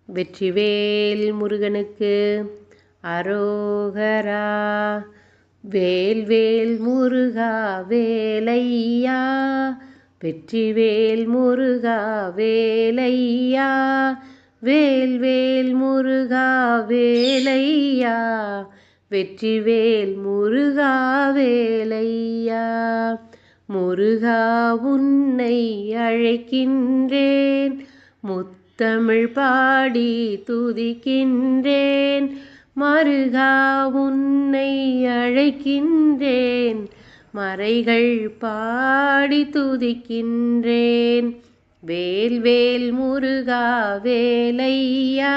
வெற்றிவேல் முருகனுக்கு அரோகரா. வேல்வேல் முருகா வேலையா, வெற்றிவேல் முருகா வேலையா, வேல்வேல் முருகா வேலையா, வெற்றிவேல் முருகா வேலையா. முருகா உன்னை அழைக்கின்றேன், முத்தமிழ் பாடி துதிக்கின்றேன். மருகா உன்னை அழைக்கின்றேன், மறைகள் பாடி துதிக்கின்றேன். வேல்வேல் முருகா வேலையா,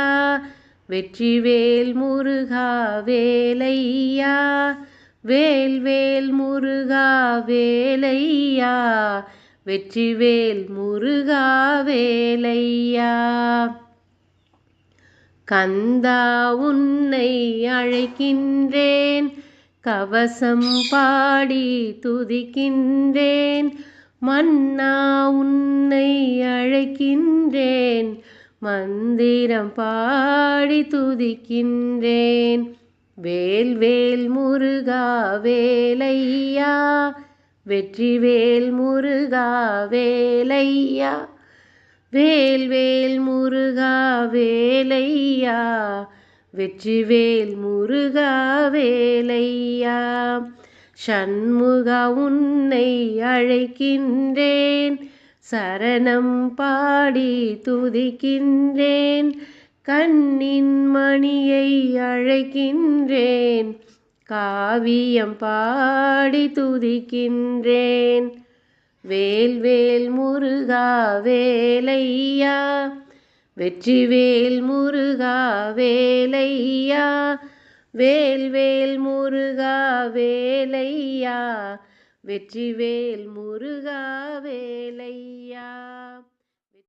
வெற்றிவேல் முருகா வேலையா, வேல்வேல் முருகா வேலையா, வெற்றிவேல் முருகா வேலையா. கந்தா உன்னை அழைக்கின்றேன், கவசம் பாடி துதிக்கின்றேன். மன்னா உன்னை அழைக்கின்றேன், மந்திரம் பாடி துதிக்கின்றேன். வேல்வேல் முருகா வேலையா, வெற்றிவேல் முருகா வேலையா, வேல்வேல் முருகா வேலையா, வெற்றிவேல் முருகா வேலையா. சண்முகா உன்னை அழைக்கின்றேன், சரணம் பாடி துதிக்கின்றேன். கண்ணின் மணியை அழைக்கின்றேன், காவியம் பாடி துதிக்கின்றேன். வேல்வேல் முருகா வேலையா, வெற்றிவேல் முருகா வேலையா, வேல்வேல் முருகா வேலையா, வெற்றிவேல் முருகா வேலையா.